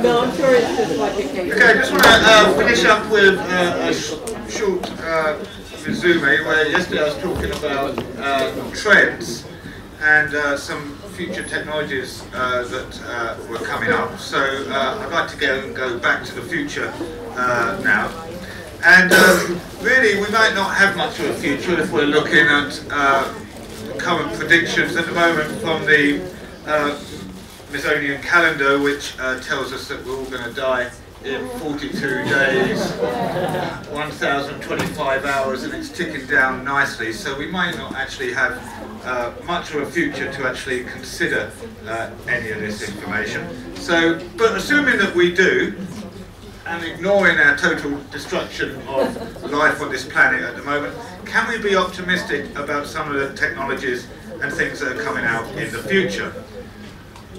No, I'm sure it's just like a case. Okay, I just want to finish up with a short resume where yesterday I was talking about trends and some future technologies that were coming up. So I'd like to go back to the future now. And really, we might not have much of a future if we're looking at current predictions at the moment from the Masonian calendar, which tells us that we're all going to die in 42 days, 1,025 hours, and it's ticking down nicely. So we might not actually have much of a future to actually consider any of this information. So, but assuming that we do, and ignoring our total destruction of life on this planet at the moment, can we be optimistic about some of the technologies and things that are coming out in the future?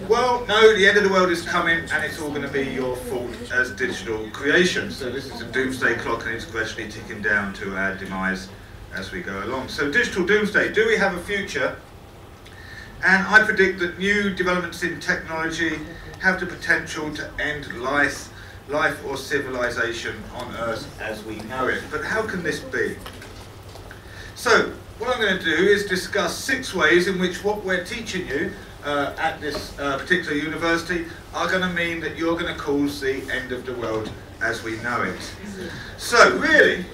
Well, no, the end of the world is coming, and it's all going to be your fault as digital creation. So this is a doomsday clock, and it's gradually ticking down to our demise as we go along. So digital doomsday, do we have a future? And I predict that new developments in technology have the potential to end life or civilization on Earth as we know it. But how can this be? So what I'm going to do is discuss 6 ways in which what we're teaching you at this particular university are going to mean that you're going to cause the end of the world as we know it. So really?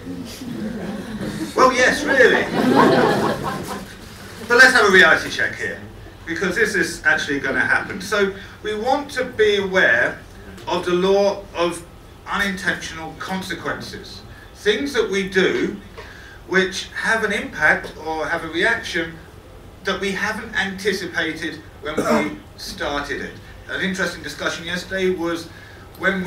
Well, yes, really. But let's have a reality check here, because this is actually going to happen. So we want to be aware of the law of unintentional consequences. Things that we do which have an impact or have a reaction that we haven't anticipated when we started it. An interesting discussion yesterday was when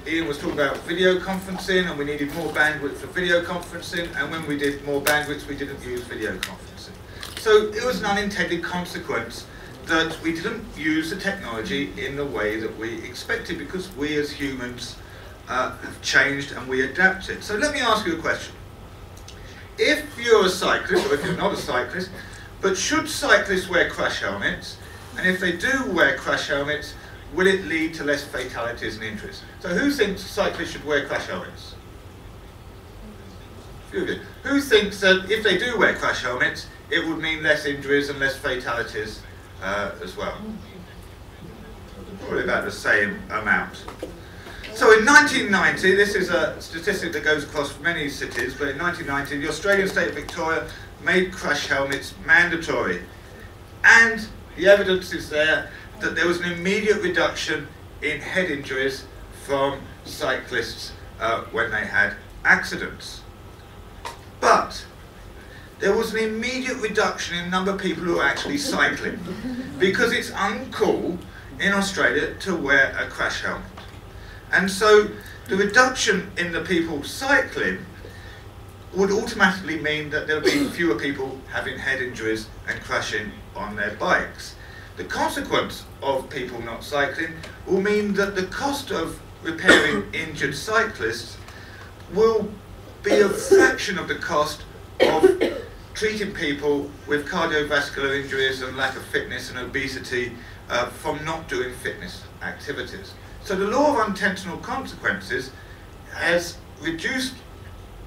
Ian was talking about video conferencing, and we needed more bandwidth for video conferencing, and when we did more bandwidth we didn't use video conferencing. So it was an unintended consequence that we didn't use the technology in the way that we expected, because we as humans have changed and we adapted. So let me ask you a question. If you're a cyclist, or if you're not a cyclist, but should cyclists wear crash helmets? And if they do wear crash helmets, will it lead to less fatalities and injuries? So who thinks cyclists should wear crash helmets? Who thinks that if they do wear crash helmets, it would mean less injuries and less fatalities as well? Probably about the same amount. So in 1990, this is a statistic that goes across many cities, but in 1990 the Australian state of Victoria made crash helmets mandatory. And the evidence is there that there was an immediate reduction in head injuries from cyclists when they had accidents. But there was an immediate reduction in the number of people who are actually cycling, because it's uncool in Australia to wear a crash helmet. And so the reduction in the people cycling would automatically mean that there would be fewer people having head injuries and crashing on their bikes. The consequence of people not cycling will mean that the cost of repairing injured cyclists will be a fraction of the cost of treating people with cardiovascular injuries and lack of fitness and obesity from not doing fitness activities. So the law of unintentional consequences has reduced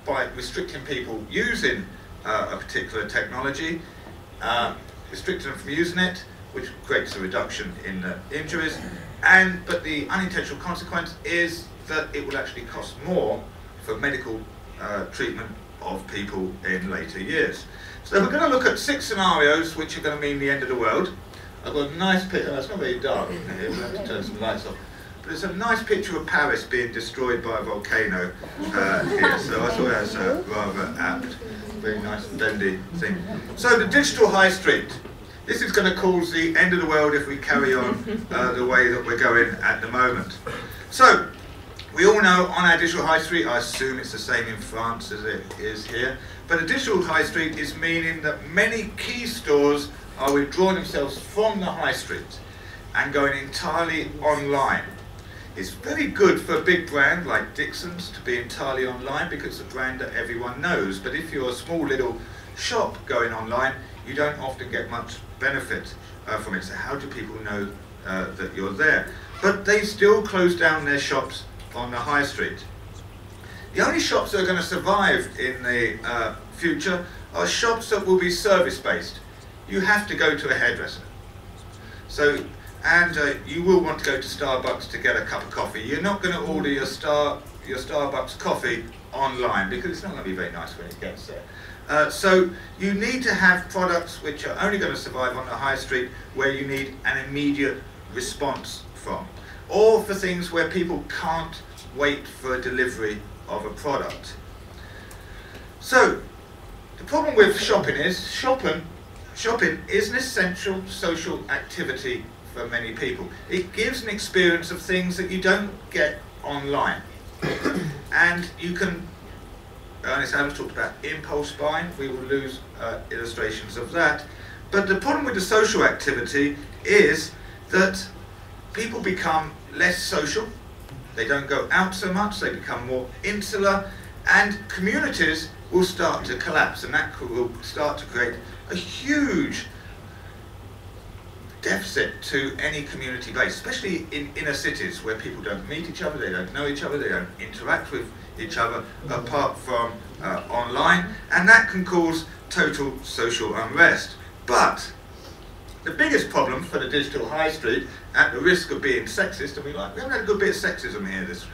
by restricting people using a particular technology, restricting them from using it, which creates a reduction in injuries, but the unintentional consequence is that it will actually cost more for medical treatment of people in later years. So we're going to look at 6 scenarios which are going to mean the end of the world. I've got a nice picture. It's not very dark in here, we'll have to turn some lights off. But it's a nice picture of Paris being destroyed by a volcano here, so I thought that was a rather apt, very nice and bendy thing. So the digital high street. This is going to cause the end of the world if we carry on the way that we're going at the moment. So We all know on our digital high street, I assume it's the same in France as it is here, but a digital high street is meaning that many key stores are withdrawing themselves from the high street and going entirely online. It's very good for a big brand like Dixon's to be entirely online because it's a brand that everyone knows, but if you're a small little shop going online, you don't often get much benefit from it. So how do people know that you're there? But they still close down their shops on the high street. The only shops that are going to survive in the future are shops that will be service-based. You have to go to a hairdresser. So, and you will want to go to Starbucks to get a cup of coffee. You're not going to order your Starbucks coffee online because it's not going to be very nice when it gets there. So you need to have products which are only going to survive on the high street where you need an immediate response from, or for things where people can't wait for a delivery of a product. So the problem with shopping is shopping is an essential social activity for many people. It gives an experience of things that you don't get online. And you can, Ernest Adams talked about impulse buying. We will lose illustrations of that. But the problem with the social activity is that people become less social. They don't go out so much. They become more insular. And communities will start to collapse. And that will start to create a huge deficit to any community base, especially in inner cities where people don't meet each other, they don't know each other, they don't interact with each other apart from online, and that can cause total social unrest. But the biggest problem for the digital high street, at the risk of being sexist, and we haven't had a good bit of sexism here this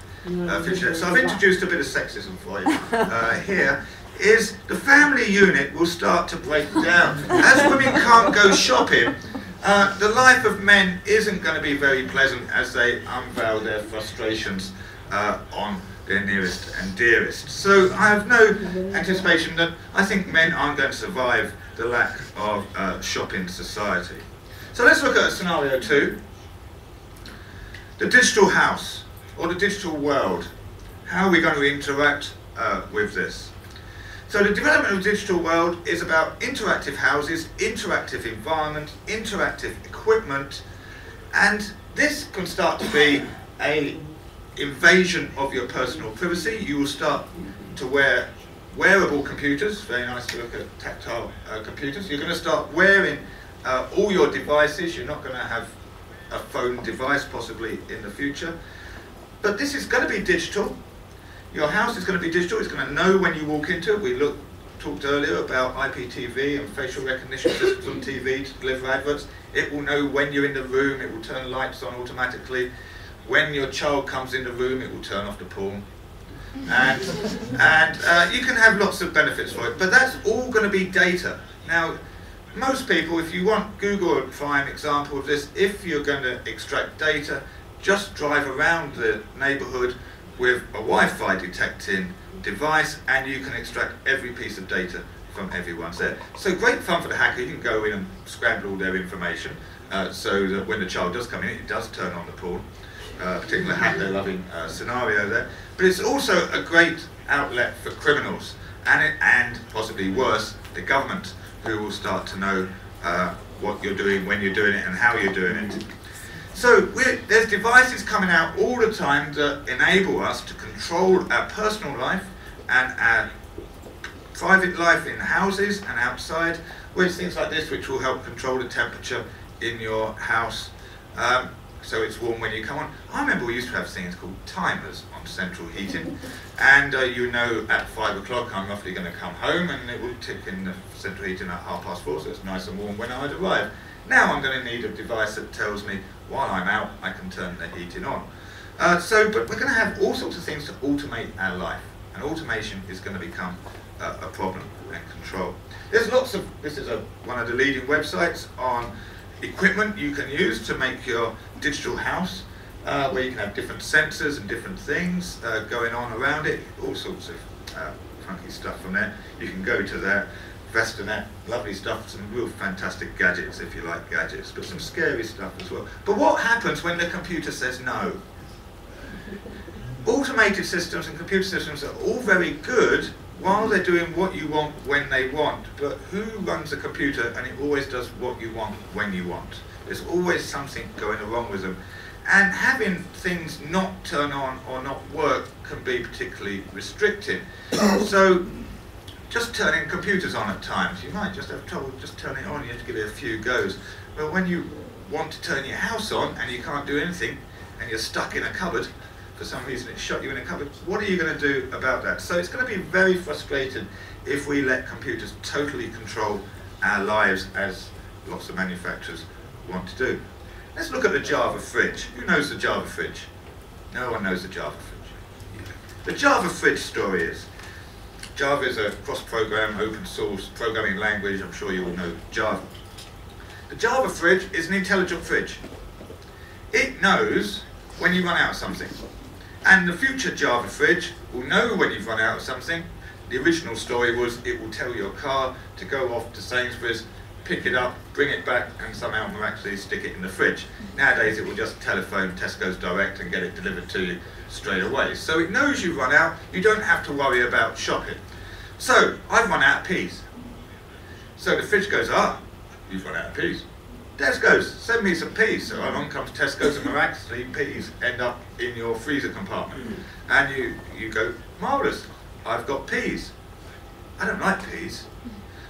feature, so I've introduced a bit of sexism for you here, is the family unit will start to break down. As women can't go shopping, the life of men isn't going to be very pleasant as they unveil their frustrations on their nearest and dearest. So I have no anticipation that I think men aren't going to survive the lack of shopping society. So let's look at scenario 2. The digital house, or the digital world. How are we going to interact with this? So the development of the digital world is about interactive houses, interactive environment, interactive equipment, and this can start to be an invasion of your personal privacy. You will start to wear wearable computers. Very nice to look at tactile computers. You're going to start wearing all your devices. You're not going to have a phone device possibly in the future. But this is going to be digital. Your house is going to be digital. It's going to know when you walk into it. We talked earlier about IPTV and facial recognition systems on TV to deliver adverts. It will know when you're in the room. It will turn lights on automatically. When your child comes in the room, it will turn off the porn. And you can have lots of benefits for it. But that's all going to be data. Now, most people, if you want Google a prime example of this, if you're going to extract data, just drive around the neighborhood with a Wi-Fi detecting device, and you can extract every piece of data from everyone's there. So great fun for the hacker. You can go in and scramble all their information so that when the child does come in, it does turn on the porn. Particular hacker-loving scenario there. But it's also a great outlet for criminals, and possibly worse, the government, who will start to know what you're doing, when you're doing it, and how you're doing it. So there's devices coming out all the time that enable us to control our personal life and our private life in houses and outside, with things like this which will help control the temperature in your house so it's warm when you come on. I remember we used to have things called timers on central heating, and you know at 5 o'clock I'm roughly going to come home, and it will tick in the central heating at 4:30, so it's nice and warm when I'd arrive. Now I'm going to need a device that tells me while I'm out I can turn the heating on. But we're going to have all sorts of things to automate our life, and automation is going to become a problem and control. There's lots of, this is one of the leading websites on equipment you can use to make your digital house, where you can have different sensors and different things going on around it, all sorts of funky stuff from there. You can go to their Vesternet, lovely stuff, some real fantastic gadgets if you like gadgets, but some scary stuff as well. But what happens when the computer says no? Automated systems and computer systems are all very good while they're doing what you want when they want, but who runs a computer and it always does what you want when you want? There's always something going wrong with them. And having things not turn on or not work can be particularly restricting. So just turning computers on at times, you might just have trouble just turning it on, you have to give it a few goes. Well, when you want to turn your house on and you can't do anything and you're stuck in a cupboard, for some reason it shut you in a cupboard, what are you going to do about that? So it's going to be very frustrating if we let computers totally control our lives, as lots of manufacturers want to do. Let's look at the Java fridge. Who knows the Java fridge? No one knows the Java fridge. The Java fridge story is, Java is a cross-program, open source programming language. I'm sure you all know Java. The Java fridge is an intelligent fridge. It knows when you run out of something. And the future Java fridge will know when you've run out of something. The original story was it will tell your car to go off to Sainsbury's, pick it up, bring it back, and somehow miraculously stick it in the fridge. Nowadays it will just telephone Tesco's Direct and get it delivered to you straight away. So it knows you've run out, you don't have to worry about shopping. So, I've run out of peas. So the fridge goes, you've run out of peas. Tesco's, send me some peas. So along comes Tesco's and miraculously peas end up in your freezer compartment. And you go, marvellous, I've got peas. I don't like peas.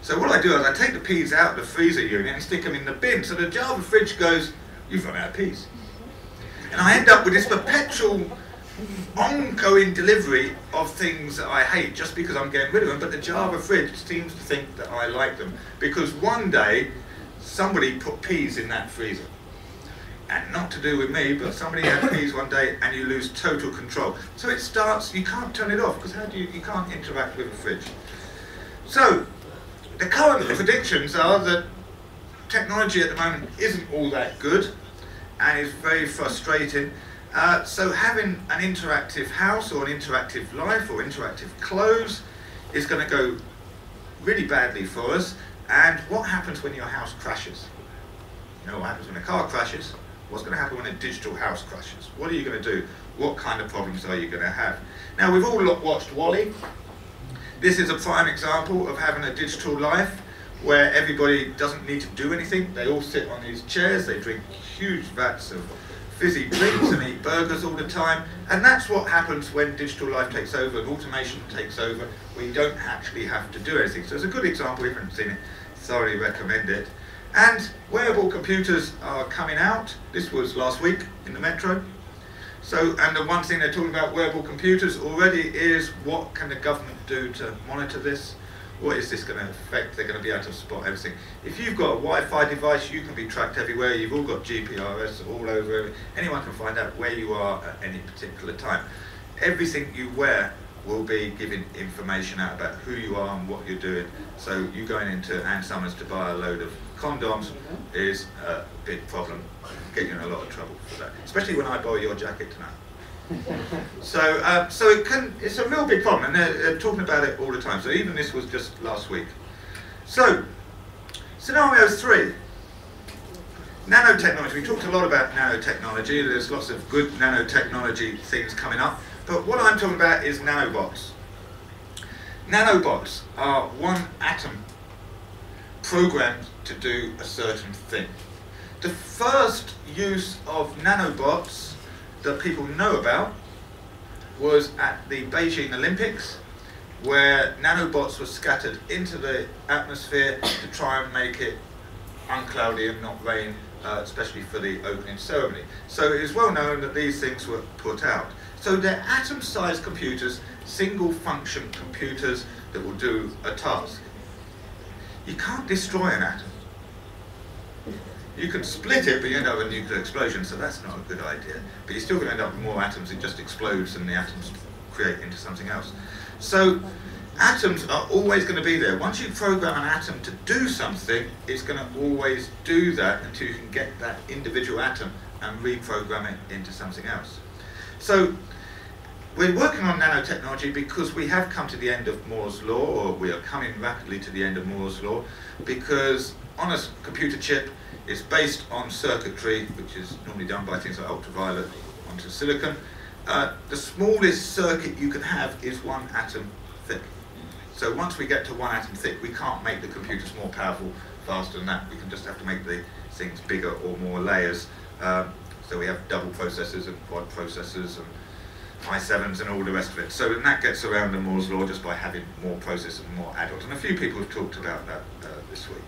So what I do is I take the peas out of the freezer unit and stick them in the bin. So the Java fridge goes, you've run out of peas. And I end up with this perpetual ongoing delivery of things that I hate just because I'm getting rid of them. But the Java fridge seems to think that I like them because one day somebody put peas in that freezer. And not to do with me, but somebody had peas one day and you lose total control. So it starts, you can't turn it off because you can't interact with a fridge. So the current predictions are that technology at the moment isn't all that good and is very frustrating. So having an interactive house or an interactive life or interactive clothes is going to go really badly for us. And what happens when your house crashes? You know what happens when a car crashes? What's going to happen when a digital house crashes? What are you going to do? What kind of problems are you going to have? Now, we've all watched WALL-E. This is a prime example of having a digital life where everybody doesn't need to do anything. They all sit on these chairs, they drink huge vats of fizzy drinks and eat burgers all the time. And that's what happens when digital life takes over and automation takes over, where you don't actually have to do anything. So it's a good example. If you haven't seen it, thoroughly recommend it. And wearable computers are coming out. This was last week in the Metro. So, and the one thing they're talking about wearable computers already is what can the government do to monitor this? What is this going to affect? They're going to be able to spot everything. If you've got a Wi-Fi device, you can be tracked everywhere. You've all got GPRS all over. Anyone can find out where you are at any particular time. Everything you wear will be giving information out about who you are and what you're doing. So you going into Ann Summers to buy a load of condoms is a big problem. Get you in a lot of trouble for that, especially when I borrow your jacket tonight. So it's a real big problem, and they're talking about it all the time. So even this was just last week. So, scenario 3, nanotechnology. We talked a lot about nanotechnology. There's lots of good nanotechnology things coming up. But what I'm talking about is nanobots. Nanobots are one atom programmed to do a certain thing. The first use of nanobots that people know about was at the Beijing Olympics, where nanobots were scattered into the atmosphere to try and make it uncloudy and not rain, especially for the opening ceremony. So it is well known that these things were put out. So they're atom-sized computers, single-function computers that will do a task. You can't destroy an atom. You can split it, but you end up with a nuclear explosion, so that's not a good idea. But you're still going to end up with more atoms. It just explodes and the atoms create into something else. So atoms are always going to be there. Once you program an atom to do something, it's going to always do that until you can get that individual atom and reprogram it into something else. So we're working on nanotechnology because we have come to the end of Moore's law, or we are coming rapidly to the end of Moore's law, because on a computer chip, it's based on circuitry, which is normally done by things like ultraviolet onto silicon, the smallest circuit you can have is 1 atom thick. So once we get to 1 atom thick, we can't make the computers more powerful faster than that. We can just have to make the things bigger or more layers. So we have double processors and quad processors and i7s and all the rest of it. So that gets around the Moore's law just by having more processors and more add-ons. And a few people have talked about that this week.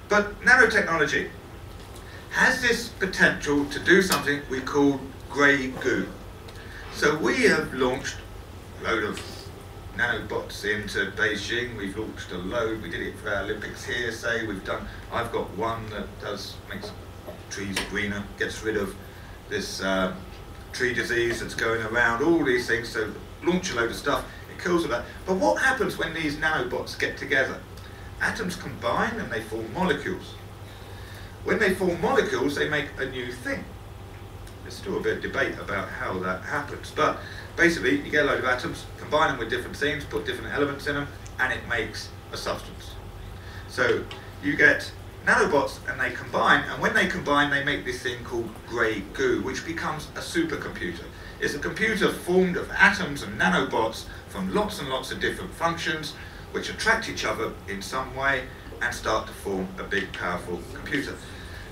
But nanotechnology has this potential to do something we call grey goo. So we have launched a load of nanobots into Beijing. We've launched a load. We did it for our Olympics here, say. I've got one that makes trees greener, gets rid of this tree disease that's going around, all these things. So launch a load of stuff, it kills all that. But what happens when these nanobots get together? Atoms combine and they form molecules. When they form molecules, they make a new thing. There's still a bit of debate about how that happens, but basically you get a load of atoms, combine them with different things, put different elements in them, and it makes a substance. So you get nanobots and they combine, and when they combine they make this thing called grey goo, which becomes a supercomputer. It's a computer formed of atoms and nanobots from lots and lots of different functions which attract each other in some way and start to form a big powerful computer.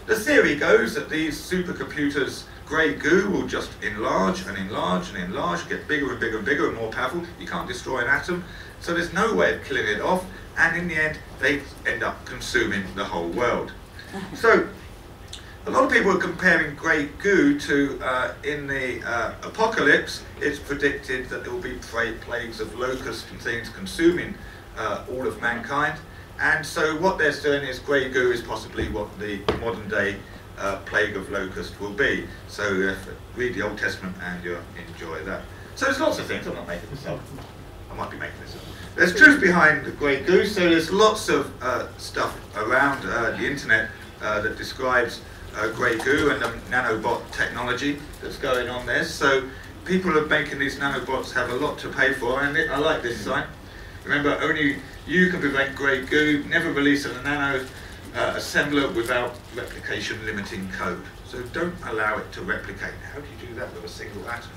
The theory goes that these supercomputers, grey goo, will just enlarge and enlarge and enlarge, get bigger and bigger and bigger and more powerful. You can't destroy an atom, so there's no way of killing it off, and in the end they end up consuming the whole world. So a lot of people are comparing grey goo to, in the apocalypse, it's predicted that there will be plagues of locusts and things consuming all of mankind. And so what they're saying is grey goo is possibly what the modern day plague of locust will be. So read the Old Testament and you'll enjoy that. So there's lots of things, I'm not making this up. I might be making this up. There's truth behind the grey goo, so there's lots of stuff around the internet that describes grey goo and the nanobot technology that's going on there. So people are making these nanobots have a lot to pay for, and I like this sign. Remember, only you can prevent grey goo, never release a nano assembler without replication limiting code. So don't allow it to replicate. How do you do that with a single atom?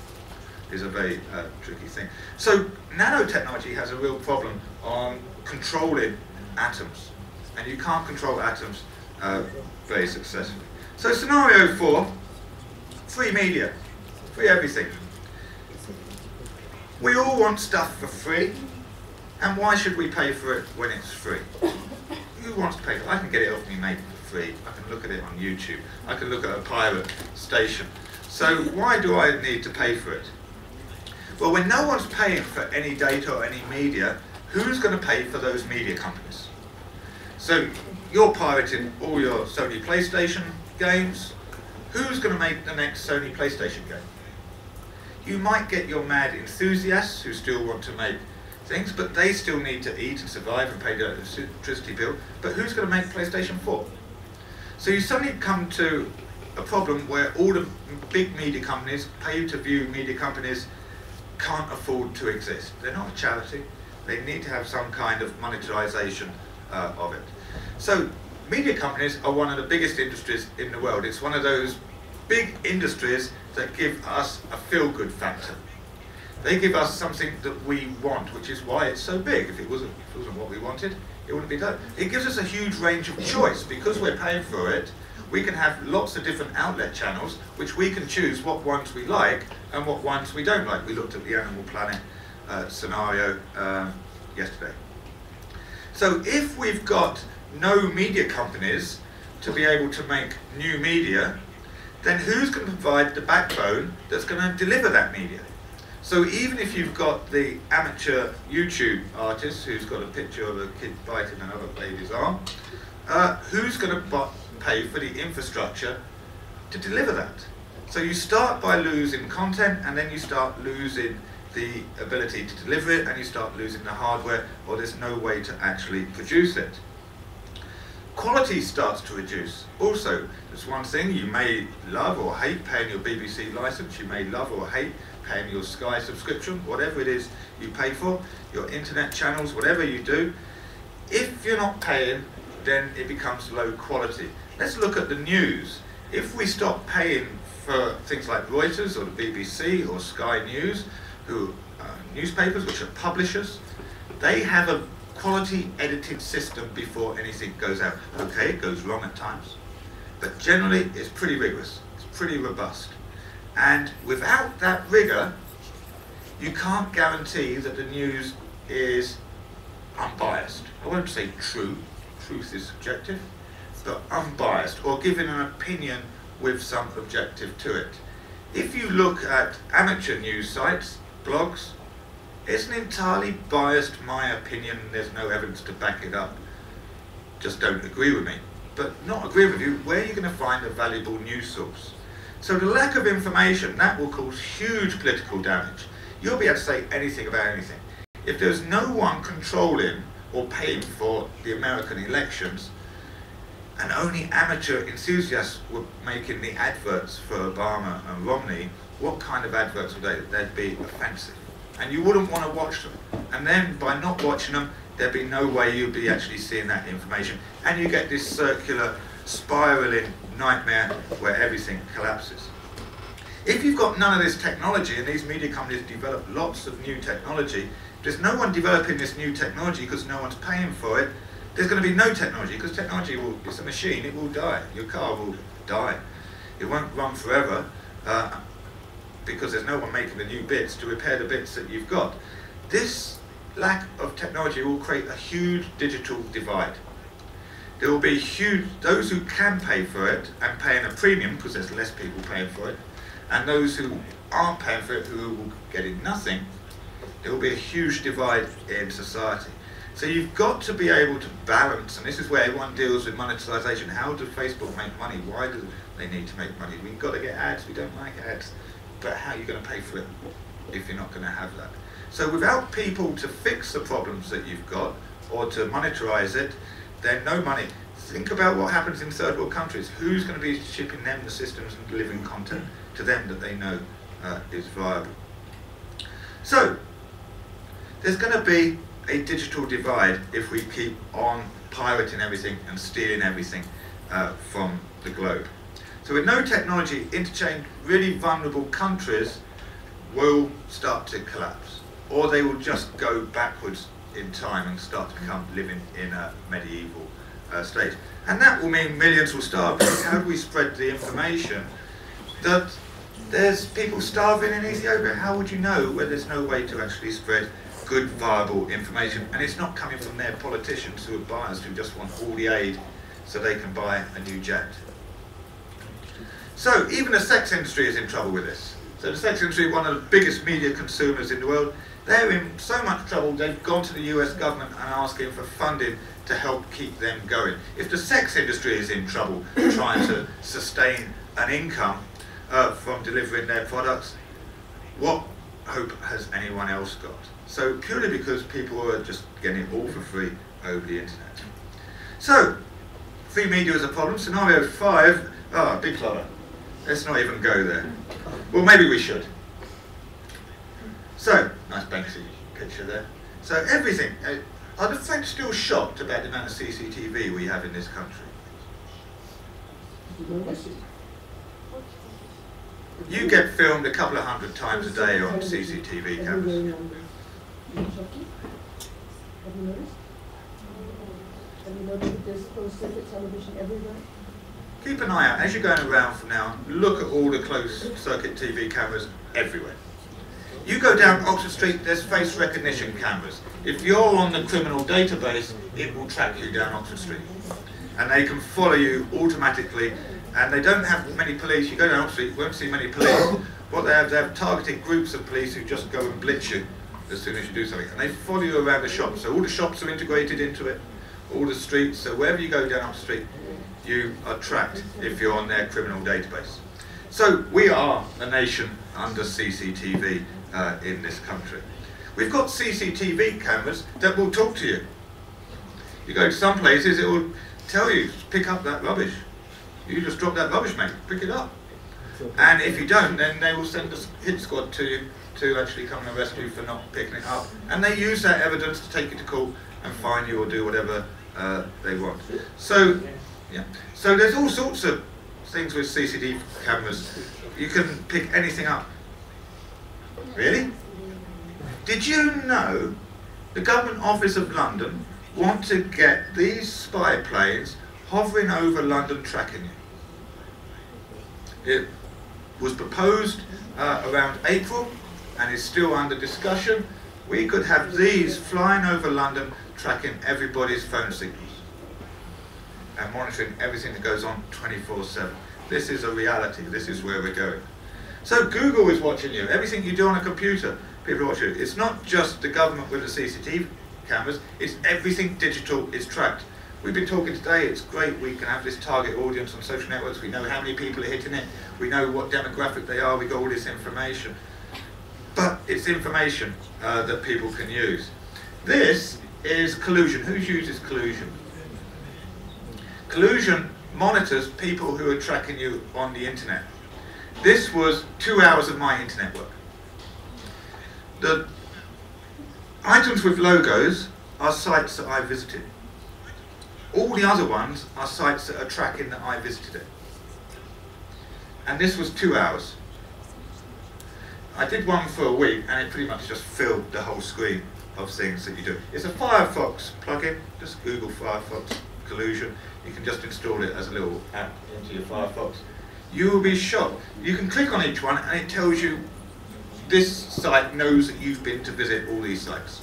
Is a very tricky thing. So nanotechnology has a real problem on controlling atoms. And you can't control atoms very successfully. So scenario 4, free media, free everything. We all want stuff for free. And why should we pay for it when it's free? Who wants to pay for it? I can get it off me mate for free. I can look at it on YouTube. I can look at a pirate station. So why do I need to pay for it? Well, when no one's paying for any data or any media, who's going to pay for those media companies? So you're pirating all your Sony PlayStation games. Who's going to make the next Sony PlayStation game? You might get your mad enthusiasts who still want to make things, but they still need to eat and survive and pay their electricity bill. But who's going to make PlayStation 4? So you suddenly come to a problem where all the big media companies, pay-to-view media companies, can't afford to exist. They're not a charity. They need to have some kind of monetization of it. So media companies are one of the biggest industries in the world. It's one of those big industries that give us a feel-good factor. They give us something that we want, which is why it's so big. If it wasn't what we wanted, it wouldn't be done. It gives us a huge range of choice. Because we're paying for it, we can have lots of different outlet channels, which we can choose what ones we like and what ones we don't like. We looked at the Animal Planet scenario yesterday. So if we've got no media companies to be able to make new media, then who's going to provide the backbone that's going to deliver that media? So even if you've got the amateur YouTube artist who's got a picture of a kid biting another baby's arm, who's going to pay for the infrastructure to deliver that? So you start by losing content, and then you start losing the ability to deliver it, and you start losing the hardware, or there's no way to actually produce it. Quality starts to reduce. Also, there's one thing you may love or hate paying your BBC license, you may love or hate paying your Sky subscription, whatever it is you pay for, your internet channels, whatever you do. If you're not paying, then it becomes low quality. Let's look at the news. If we stop paying for things like Reuters or the BBC or Sky News, who newspapers which are publishers, they have a quality edited system before anything goes out. Okay, it goes wrong at times, but generally it's pretty rigorous, it's pretty robust. And without that rigor, you can't guarantee that the news is unbiased. I won't say true, truth is subjective, but unbiased, or giving an opinion with some objective to it. If you look at amateur news sites, blogs, it's an entirely biased, my opinion, there's no evidence to back it up. Just don't agree with me. But not agree with you, where are you going to find a valuable news source? So the lack of information, that will cause huge political damage. You'll be able to say anything about anything. If there's no one controlling or paying for the American elections, and only amateur enthusiasts were making the adverts for Obama and Romney, what kind of adverts would they? They'd be offensive. And you wouldn't want to watch them. And then by not watching them, there'd be no way you'd be actually seeing that information. And you get this circular, spiraling nightmare where everything collapses. If you've got none of this technology, and these media companies develop lots of new technology, there's no one developing this new technology because no one's paying for it, there's going to be no technology, because technology it's a machine, it will die. Your car will die. It won't run forever because there's no one making the new bits to repair the bits that you've got. This lack of technology will create a huge digital divide. There will be huge, those who can pay for it and paying a premium, because there's less people paying for it, and those who aren't paying for it, who will getting nothing. There will be a huge divide in society. So you've got to be able to balance, and this is where everyone deals with monetization. How does Facebook make money? Why do they need to make money? We've got to get ads, we don't like ads. But how are you going to pay for it if you're not going to have that? So without people to fix the problems that you've got, or to monetize it, then no money. Think about what happens in third world countries. Who's going to be shipping them the systems and delivering content to them that they know is viable? So there's going to be a digital divide if we keep on pirating everything and stealing everything from the globe. So with no technology, interchange, really vulnerable countries will start to collapse, or they will just go backwards in time and start to become living in a medieval state. And that will mean millions will starve, because how do we spread the information that there's people starving in Ethiopia? How would you know where there's no way to actually spread good, viable information? And it's not coming from their politicians who are biased, who just want all the aid so they can buy a new jet. So even the sex industry is in trouble with this. So the sex industry, one of the biggest media consumers in the world, they're in so much trouble they've gone to the US government and asking for funding to help keep them going. If the sex industry is in trouble trying to sustain an income from delivering their products, what hope has anyone else got? So purely because people are just getting it all for free over the internet. So, free media is a problem. Scenario 5, big clutter. Let's not even go there. Well, maybe we should. So, nice Banksy picture there. So everything, are the French still shocked about the amount of CCTV we have in this country? You get filmed a couple of 100 times a day on CCTV cameras. Have you noticed? Have you noticed there's closed circuit television everywhere? Keep an eye out, as you're going around from now, look at all the closed circuit TV cameras everywhere. You go down Oxford Street, there's face recognition cameras. If you're on the criminal database, it will track you down Oxford Street. And they can follow you automatically, and they don't have many police. You go down Oxford Street, you won't see many police. What they have targeted groups of police who just go and blitz you as soon as you do something. And they follow you around the shops. So all the shops are integrated into it, all the streets. So wherever you go down Oxford Street, you are tracked if you're on their criminal database. So we are a nation under CCTV in this country. We've got CCTV cameras that will talk to you. You go to some places, it will tell you, pick up that rubbish. You just drop that rubbish, mate, pick it up. And if you don't, then they will send a hit squad to you to actually come and arrest you for not picking it up. And they use that evidence to take you to court and fine you or do whatever they want. So, yeah. So there's all sorts of things with CCTV cameras, you can pick anything up. Really? Did you know the Government Office of London want to get these spy planes hovering over London tracking you? It was proposed around April and is still under discussion. We could have these flying over London tracking everybody's phone signals and monitoring everything that goes on 24/7. This is a reality. This is where we're going. So Google is watching you. Everything you do on a computer, people watch you. It's not just the government with the CCTV cameras, it's everything digital is tracked. We've been talking today, it's great, we can have this target audience on social networks, we know how many people are hitting it, we know what demographic they are, we got all this information. But it's information that people can use. This is collusion. Who uses collusion? Collusion monitors people who are tracking you on the internet. This was 2 hours of my internet work. The items with logos are sites that I visited. All the other ones are sites that are tracking that I visited it. And this was 2 hours. I did one for a week and it pretty much just filled the whole screen of things that you do. It's a Firefox plugin, just Google Firefox collusion. You can just install it as a little app into your Firefox. You will be shocked. You can click on each one and it tells you this site knows that you've been to visit all these sites.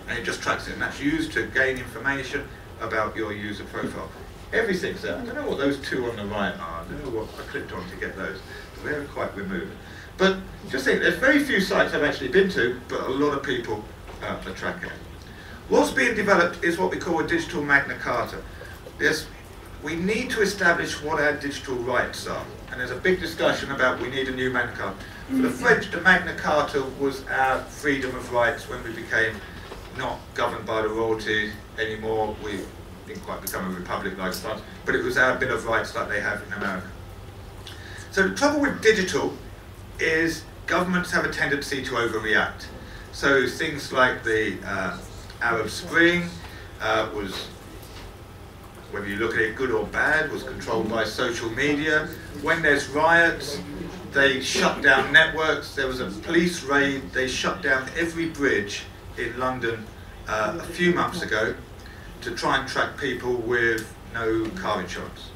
And it just tracks it, and that's used to gain information about your user profile. Everything's there. I don't know what those two on the right are. I don't know what I clicked on to get those. They're quite removed. But just think, there's very few sites I've actually been to, but a lot of people are tracking it. What's being developed is what we call a digital Magna Carta. We need to establish what our digital rights are. And there's a big discussion about we need a new Magna Carta. For the French, the Magna Carta was our freedom of rights when we became not governed by the royalty anymore. We didn't quite become a republic like France, but it was our Bill of Rights like they have in America. So the trouble with digital is governments have a tendency to overreact. So things like the Arab Spring was, whether you look at it good or bad, was controlled by social media. When there's riots, they shut down networks. There was a police raid, they shut down every bridge in London a few months ago to try and track people with no car insurance.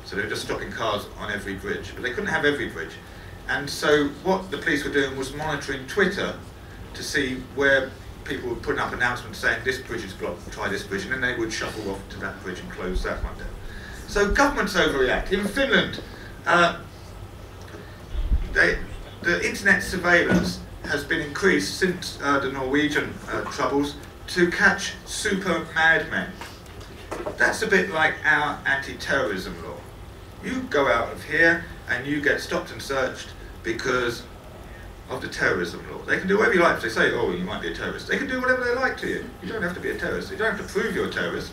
So they were just stopping cars on every bridge, but they couldn't have every bridge. And so what the police were doing was monitoring Twitter to see where people were putting up announcements saying this bridge is blocked, try this bridge, and then they would shuffle off to that bridge and close that one down. So governments overreact. In Finland, the internet surveillance has been increased since the Norwegian troubles to catch super madmen. That's a bit like our anti-terrorism law. You go out of here and you get stopped and searched because of the terrorism law. They can do whatever you like. If they say, oh, you might be a terrorist, they can do whatever they like to you. You don't have to be a terrorist. You don't have to prove you're a terrorist.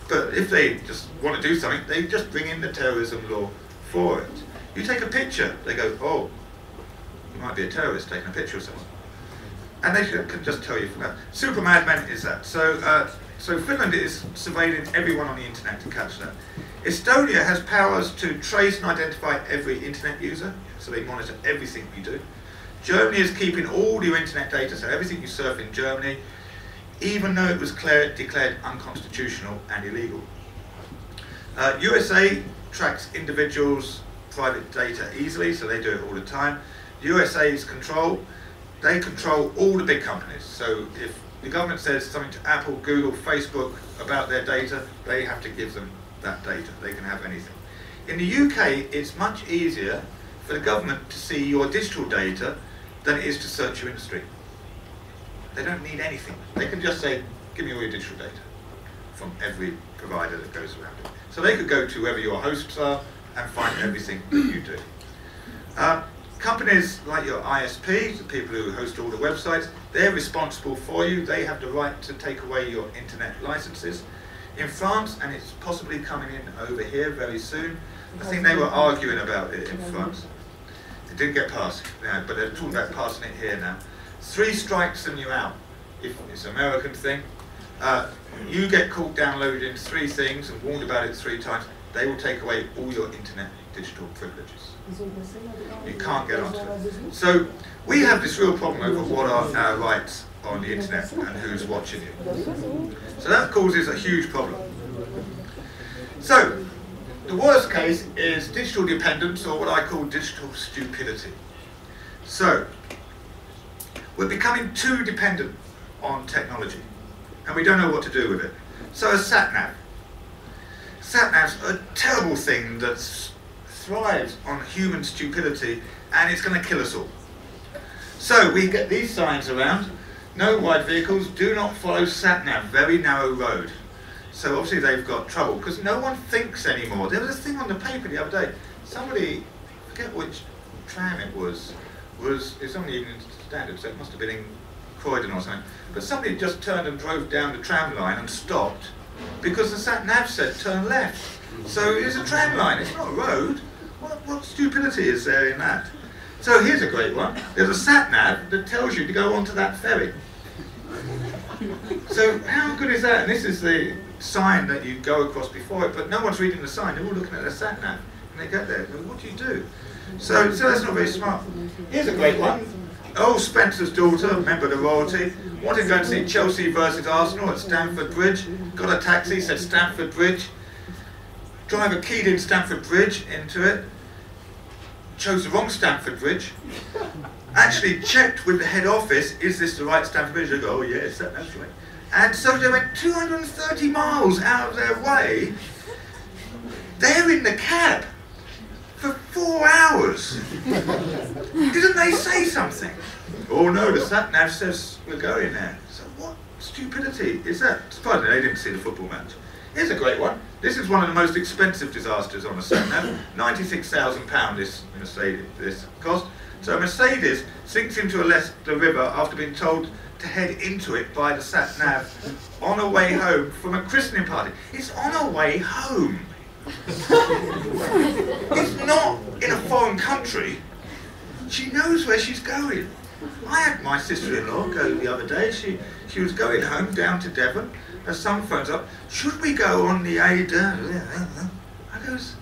But if they just want to do something, they just bring in the terrorism law for it. You take a picture, they go, oh, you might be a terrorist taking a picture of someone. And they can just tell you from that. Super madmen is that. So Finland is surveilling everyone on the internet to catch that. Estonia has powers to trace and identify every internet user, so they monitor everything you do. Germany is keeping all your internet data, so everything you surf in Germany, even though it was declared unconstitutional and illegal. USA tracks individuals' private data easily, so they do it all the time. USA's they control all the big companies. So if the government says something to Apple, Google, Facebook about their data, they have to give them that data. They can have anything. In the UK, it's much easier for the government to see your digital data than it is to search your industry. They don't need anything. They can just say, give me all your digital data from every provider that goes around it. So they could go to wherever your hosts are and find everything that you do. Companies like your ISP, the people who host all the websites, they're responsible for you. They have the right to take away your internet licenses. In France, and it's possibly coming in over here very soon, I think they were arguing about it in France. It didn't get passed, but they're talking about passing it here now. 3 strikes and you're out. If it's an American thing, you get caught downloading 3 things and warned about it 3 times, they will take away all your internet digital privileges. You can't get onto it. So we have this real problem over what are our rights on the internet and who's watching you. So that causes a huge problem. So the worst case is digital dependence, or what I call digital stupidity. So we're becoming too dependent on technology, and we don't know what to do with it. So a sat-nav. Sat-nav's a terrible thing that thrives on human stupidity, and it's going to kill us all. So we get these signs around: no wide vehicles, do not follow sat-nav, very narrow road. So obviously they've got trouble because no one thinks anymore. There was a thing on the paper the other day. Somebody, I forget which tram it was it's on the Evening Standard, so it must have been in Croydon or something. But somebody just turned and drove down the tram line and stopped because the sat-nav said turn left. So it's a tram line, it's not a road. What stupidity is there in that? So here's a great one. There's a sat-nav that tells you to go onto that ferry. So how good is that? And this is the sign that you go across before it, but no one's reading the sign, they're all looking at their sat-nav. And they get there, well, what do you do? So that's not very smart. Here's a great one. Oh, Spencer's daughter, member of the royalty, wanted to go and see Chelsea versus Arsenal at Stamford Bridge. Got a taxi, said Stamford Bridge. Driver keyed in Stamford Bridge into it. Chose the wrong Stamford Bridge. Actually checked with the head office, is this the right Stamford Bridge? They go, oh yes, that's right. And so they went 230 miles out of their way. They're in the cab for 4 hours. Didn't they say something? Oh no, the sat-nav says we're going there. So what stupidity is that? Pardon me, they didn't see the football match. Here's a great one. This is one of the most expensive disasters on a sat-nav. £96,000 this Mercedes this cost. So a Mercedes sinks into the river after being told to head into it by the sat-nav on her way home from a christening party. It's on her way home. It's not in a foreign country. She knows where she's going. I had my sister-in-law go the other day. She was going home down to Devon. Her son phones up, should we go on the A? I goes,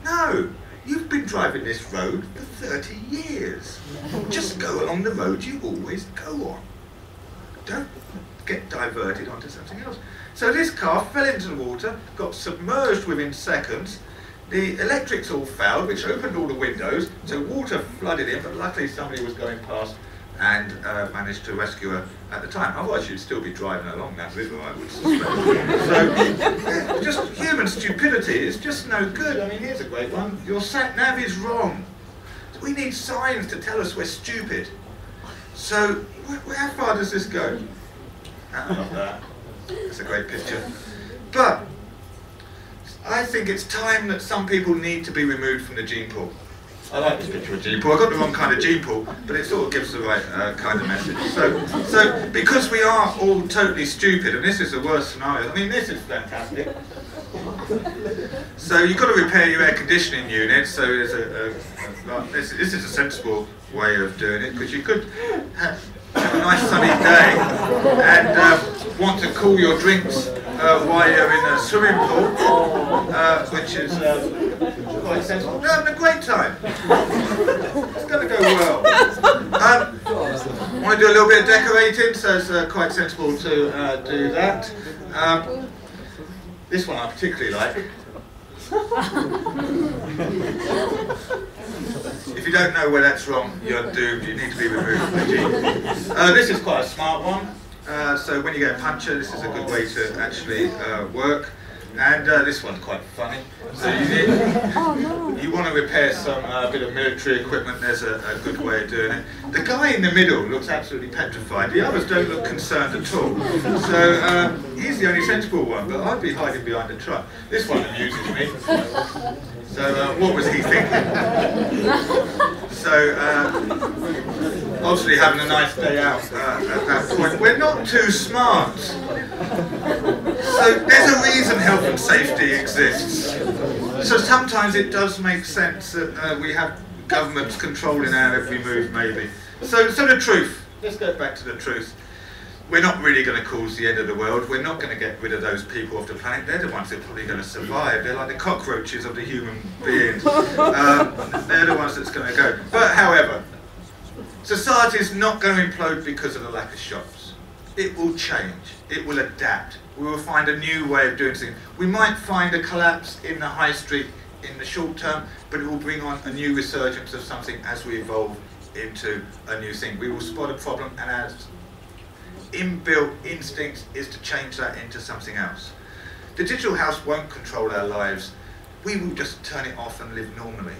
no, you've been driving this road for 30 years. Just go along the road you always go on. Don't get diverted onto something else. So this car fell into the water, got submerged within seconds. The electrics all failed, which opened all the windows, so water flooded in, but luckily somebody was going past and managed to rescue her at the time. Otherwise she'd still be driving along that river, I would suspect. So, just human stupidity is just no good. I mean, here's a great one. Your sat-nav is wrong. So we need signs to tell us we're stupid. So, how far does this go? I love that. It's a great picture. But I think it's time that some people need to be removed from the gene pool. I like this picture of gene pool. I got the wrong kind of gene pool, but it sort of gives the right kind of message. So because we are all totally stupid, and this is the worst scenario. I mean, this is fantastic. So you've got to repair your air conditioning unit. So there's this is a sensible way of doing it, because you could have a nice sunny day and want to cool your drinks while you're in a swimming pool, which is quite sensible. You're having a great time. It's going to go well. Want to do a little bit of decorating, so it's quite sensible to do that. This one I particularly like. If you don't know where that's wrong, you're doomed. You need to be removed from the gene. This is quite a smart one. So when you get a puncture, this is a good way to actually work. And this one's quite funny. So you want to repair some bit of military equipment, there's a good way of doing it. The guy in the middle looks absolutely petrified. The others don't look concerned at all. So he's the only sensible one, but I'd be hiding behind a truck. This one amuses me. So what was he thinking? So obviously having a nice day out at that point. We're not too smart. So there's a reason health and safety exists. So sometimes it does make sense that we have governments controlling our every move, maybe. So the truth. Let's go back to the truth. we're not really going to cause the end of the world. We're not going to get rid of those people off the planet. They're the ones that are probably going to survive. They're like the cockroaches of the human beings. They're the ones that's going to go. But however, society is not going to implode because of the lack of shops. It will change. It will adapt. We will find a new way of doing things. We might find a collapse in the high street in the short term, but it will bring on a new resurgence of something as we evolve into a new thing. We will spot a problem, and our inbuilt instinct is to change that into something else. The digital house won't control our lives. We will just turn it off and live normally,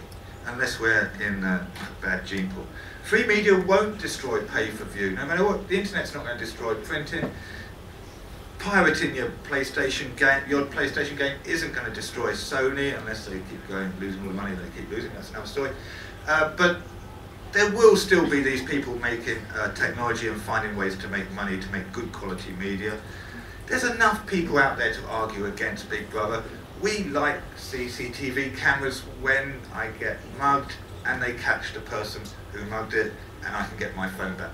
unless we're in a bad gene pool. Free media won't destroy pay-per-view. No matter what, the internet's not going to destroy printing. Pirating your PlayStation game isn't going to destroy Sony unless they keep losing all the money they keep losing. That's another story. But there will still be these people making technology and finding ways to make money, to make good quality media. There's enough people out there to argue against Big Brother. We like CCTV cameras when I get mugged and they catch the person who mugged it and I can get my phone back.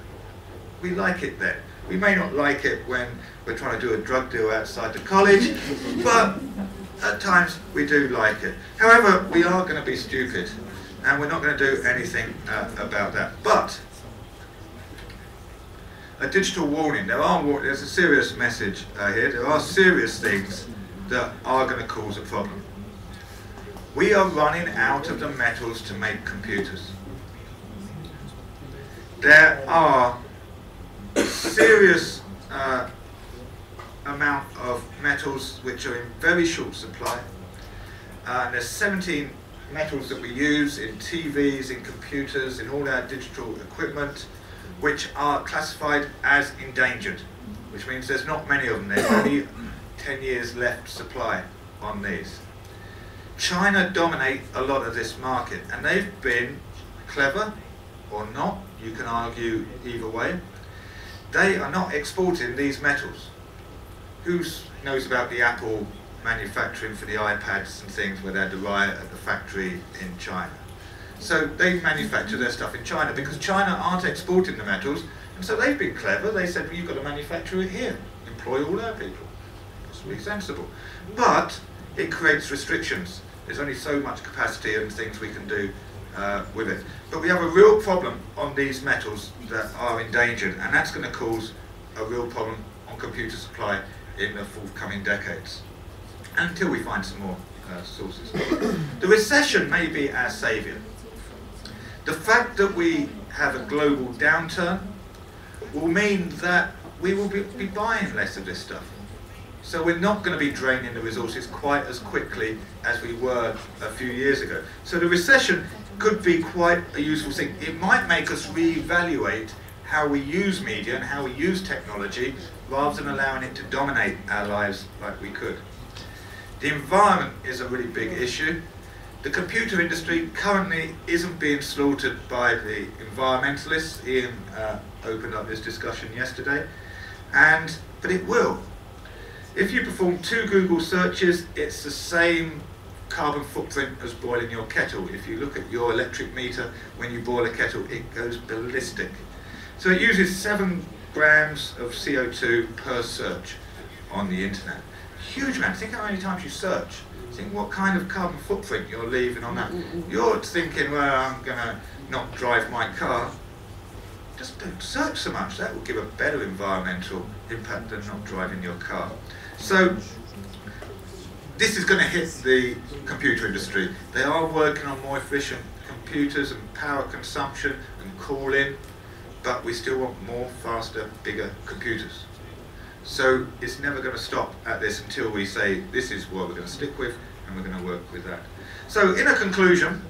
We like it then. We may not like it when we're trying to do a drug deal outside the college, but at times we do like it. However, we are going to be stupid, and we're not going to do anything about that. But a digital warning. There's a serious message here. There are serious things that are going to cause a problem. We are running out of the metals to make computers. There are serious amount of metals which are in very short supply. There's 17 metals that we use in TVs, in computers, in all our digital equipment, which are classified as endangered, which means there's not many of them. There's only 10 years left supply on these. China dominate a lot of this market, and they've been clever or not, you can argue either way. They are not exporting these metals. Who knows about the Apple manufacturing for the iPads and things where they had the riot at the factory in China? So they manufacture their stuff in China because China aren't exporting the metals, and so they've been clever. They said, well, you've got to manufacture it here, employ all our people. It's really sensible. But it creates restrictions. There's only so much capacity and things we can do with it. But we have a real problem on these metals that are endangered, and that's going to cause a real problem on computer supply in the forthcoming decades, until we find some more sources. The recession may be our saviour. The fact that we have a global downturn will mean that we will be buying less of this stuff. So we're not going to be draining the resources quite as quickly as we were a few years ago. So the recession could be quite a useful thing. It might make us reevaluate how we use media and how we use technology rather than allowing it to dominate our lives like we could. The environment is a really big issue. The computer industry currently isn't being slaughtered by the environmentalists. Ian opened up this discussion yesterday, but it will. If you perform 2 Google searches, it's the same carbon footprint as boiling your kettle. If you look at your electric meter, when you boil a kettle, it goes ballistic. So it uses 7 grams of CO2 per search on the internet. Huge amount. Think how many times you search. Think what kind of carbon footprint you're leaving on that. You're thinking, well, I'm going to not drive my car. Just don't search so much. That will give a better environmental impact than not driving your car. So this is going to hit the computer industry. They are working on more efficient computers and power consumption and cooling, but we still want more, faster, bigger computers. So it's never going to stop at this until we say this is what we're going to stick with and we're going to work with that. So in a conclusion,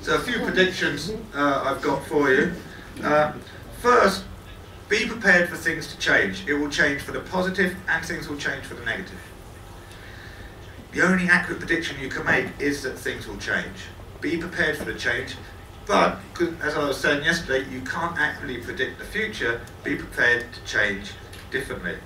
so a few predictions I've got for you. First, be prepared for things to change. It will change for the positive and things will change for the negative. The only accurate prediction you can make is that things will change. Be prepared for the change, but as I was saying yesterday, you can't accurately predict the future. Be prepared to change differently.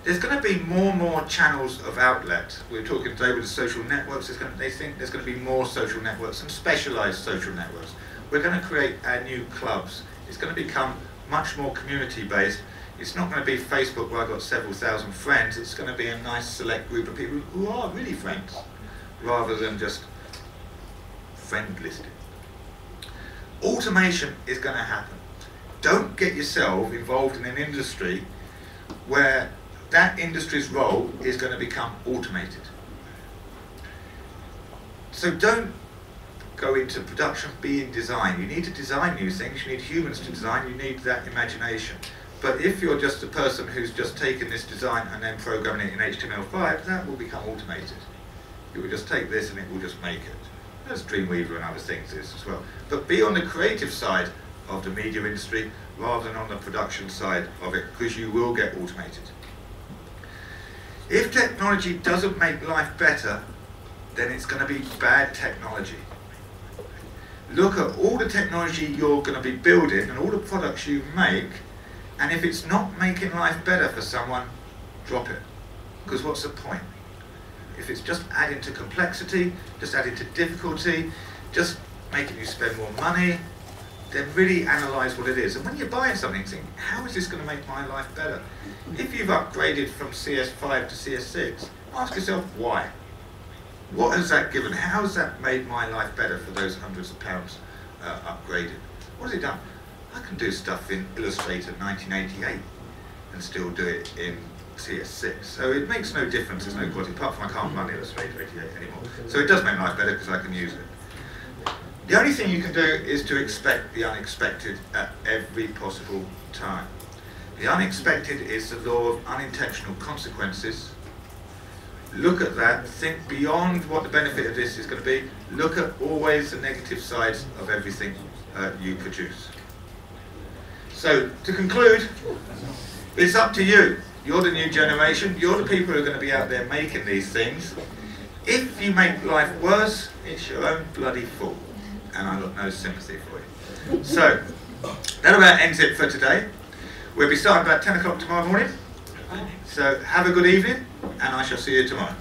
There's going to be more and more channels of outlet. We were talking today with the social networks. They think there's going to be more social networks and specialised social networks. We're going to create our new clubs. It's going to become much more community-based. It's not going to be Facebook where I've got several thousand friends. It's going to be a nice select group of people who are really friends, rather than just friend listing. Automation is going to happen. Don't get yourself involved in an industry where that industry's role is going to become automated. So don't go into production, be in design. You need to design new things, you need humans to design, you need that imagination. But if you're just a person who's just taken this design and then programming it in HTML5, that will become automated. You will just take this and it will just make it. As Dreamweaver and other things is as well. But be on the creative side of the media industry rather than on the production side of it, because you will get automated. If technology doesn't make life better, then it's going to be bad technology. Look at all the technology you're going to be building and all the products you make, and if it's not making life better for someone, drop it. Because what's the point? If it's just adding to complexity, just adding to difficulty, just making you spend more money, then really analyse what it is. And when you're buying something, think, how is this going to make my life better? If you've upgraded from CS5 to CS6, ask yourself why. What has that given? How has that made my life better for those hundreds of pounds upgraded? What has it done? I can do stuff in Illustrator 1988 and still do it in CS6. So it makes no difference, there's no quality, apart from I can't run Illustrator 88 anymore. So it does make life better because I can use it. The only thing you can do is to expect the unexpected at every possible time. The unexpected is the law of unintentional consequences. Look at that, think beyond what the benefit of this is going to be. Look at always the negative sides of everything you produce. So, to conclude, it's up to you. You're the new generation, you're the people who are going to be out there making these things. If you make life worse, it's your own bloody fault. And I've got no sympathy for you. So, that about ends it for today. We'll be starting about 10 o'clock tomorrow morning. So have a good evening, and I shall see you tomorrow.